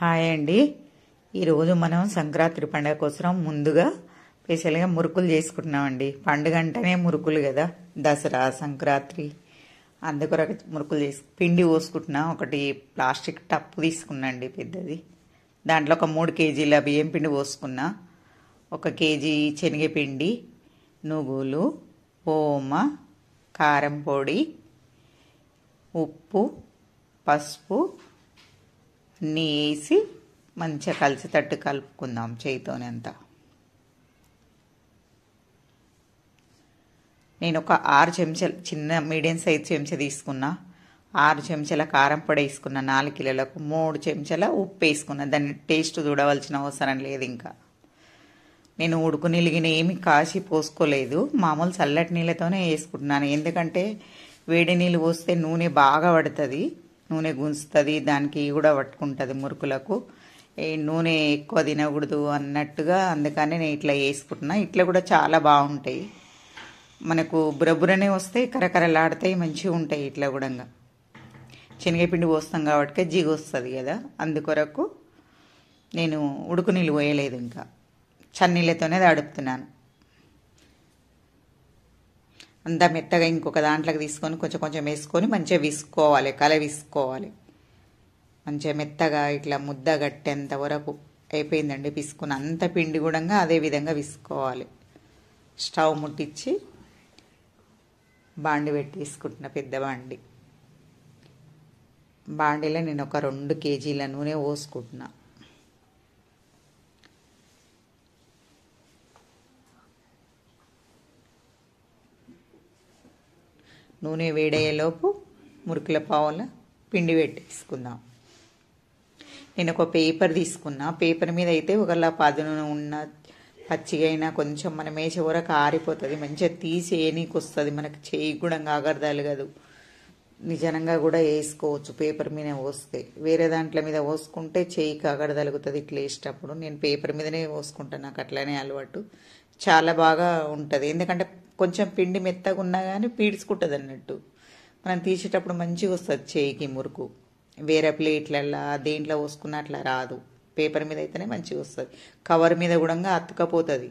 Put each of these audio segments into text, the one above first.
Hi అండి. ఈరోజు మనం సంక్రాంతి పండుగ కోసం ముందుగా స్పెషల్గా మురుకులు చేసుకుంటున్నామండి. పండుగ అంటేనే మురుకులు కదా, దసరా సంక్రాంతి. అందుకొరకు మురుకులు పిండి పోసుకుంటున్నా. ఒకటి ప్లాస్టిక్ టప్పు తీసుకున్నాండి పెద్దది. దాంట్లో ఒక 3 కేజీల బియ్యం పిండి పోసుకున్నా. 1 కేజీ శనగపిండి, నువ్వులు, ఓమ, కారం పొడి, ఉప్పు, పసుపు అన్నీ వేసి మంచిగా కలిసేటట్టు కలుపుకుందాం చేయితోనే అంతా. నేను ఒక 6 చెంచాలు చిన్న మీడియం సైజ్ చెంచా తీసుకున్నా. 6 చెంచాల కారం పొడి వేసుకున్నా. 4 కిలోలకు 3 చెంచాల ఉప్పు వేసుకున్నా. దాన్ని టేస్ట్ చూడవలసిన అవసరం లేదు. ఇంకా నేను ఉడుకు నీళ్ళగిన ఏమి కాసి పోసుకోలేదు, మామూలు చల్లటి నీళ్ళతోనే వేసుకుంటున్నాను. ఎందుకంటే వేడి నీళ్ళు పోస్తే నూనె బాగా పడుతుంది, నూనె గుంజుతుంది, దానికి కూడా పట్టుకుంటుంది మురుకులకు. నూనె ఎక్కువ తినకూడదు అన్నట్టుగా, అందుకని నేను ఇట్లా వేసుకుంటున్నా. ఇట్లా కూడా చాలా బాగుంటాయి, మనకు బురబురనే వస్తాయి, కరకరలాడతాయి, మంచిగా ఉంటాయి. ఇట్లా కూడా శనగపిండి పోస్తాం కాబట్టి జిగు వస్తుంది కదా, అందుకొరకు నేను ఉడుకు నీళ్ళు పోయలేదు. ఇంకా చన్నీళ్ళతోనే తడుపుతున్నాను. అంతా మెత్తగా ఇంకొక దాంట్లోకి తీసుకొని కొంచెం కొంచెం వేసుకొని మంచిగా విసుకోవాలి, కల విసుకోవాలి. మంచిగా మెత్తగా ఇట్లా ముద్ద గట్టేంత వరకు అయిపోయిందండి పిసుకుని. అంత పిండి కూడా అదే విధంగా విసుకోవాలి. స్టవ్ ముట్టించి బాండి పెట్టి తీసుకుంటున్నా, పెద్ద బాండీలో నేను ఒక 2 కేజీల నూనె పోసుకుంటున్నా. నూనె వేడయ్యేలోపు మురుకుల పావుల పిండి పెట్టేసుకుందాం. నేను ఒక పేపర్ తీసుకున్నా. పేపర్ మీద అయితే ఒకళ్ళ పదును ఉన్న పచ్చిగా అయినా కొంచెం మనం వేసే వరకు ఆరిపోతుంది, మంచిగా తీసి ఏనీకి వస్తుంది. మనకి చేయి కూడా ఆగరదాలు కాదు, నిజంగా కూడా వేసుకోవచ్చు. పేపర్ మీద పోస్తే, వేరే దాంట్ల మీద పోసుకుంటే చేయికి ఆగరదలుగుతుంది. ఇట్లా వేసేటప్పుడు నేను పేపర్ మీదనే పోసుకుంటాను, నాకు అట్లనే అలవాటు. చాలా బాగా ఉంటుంది, ఎందుకంటే కొంచెం పిండి మెత్తగా ఉన్నా కానీ పీడ్చుకుంటుంది అన్నట్టు. మనం తీసేటప్పుడు మంచిగా వస్తుంది చేయికి మురుకు. వేరే ప్లేట్లల్లో దేంట్లో పోసుకున్న అట్లా రాదు, పేపర్ మీద అయితేనే మంచిగా వస్తుంది. కవర్ మీద కూడా అతుకపోతుంది,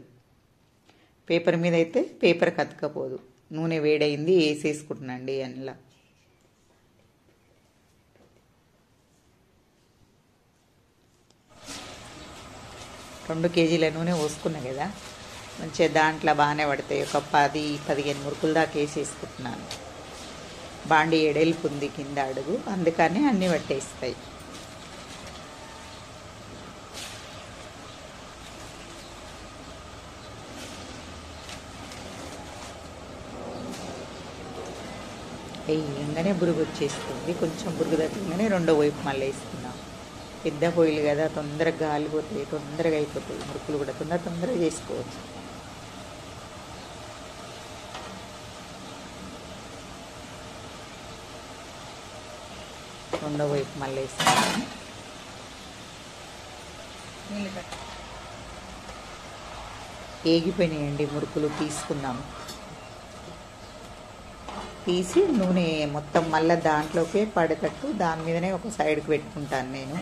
పేపర్ మీద అయితే పేపర్కి అతుకపోదు. నూనె వేడైంది, వేసేసుకుంటున్నాండి. అందులో 2 కేజీల నూనె పోసుకున్నా కదా, మంచిగా దాంట్లో బాగానే పడతాయి. ఒక 10-15 మురుకులు దాకా వేసేసుకుంటున్నాను. బాండి ఎడల్పు ఉంది కింద అడుగు, అందుకని అన్నీ పట్టేస్తాయి. వేయంగానే బురుగు వచ్చేస్తుంది. కొంచెం బురుగు తగ్గగానే రెండో వైపు మళ్ళీ వేసుకున్నాం. పెద్ద పొయ్యిలు కదా, తొందరగా గాలిపోతాయి, తొందరగా అయిపోతాయి. మురుకులు కూడా తొందరగా చేసుకోవచ్చు. రెండో వైపు మళ్ళీ వేసుకున్నాం. ఏగిపోయినాయండి మురుకులు, తీసుకుందాం. తీసి నూనె మొత్తం మళ్ళీ దాంట్లోకే పడేటట్టు దాని మీదనే ఒక సైడ్కి పెట్టుకుంటాను నేను.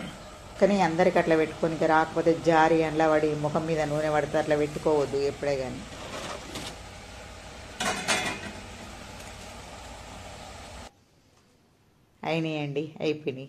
కానీ అందరికి అట్లా పెట్టుకొని రాకపోతే జారి అండ్లా పడి ముఖం మీద నూనె పడితే అట్లా పెట్టుకోవద్దు ఎప్పుడే కానీ. అయినాయండి, అయిపోయినాయి.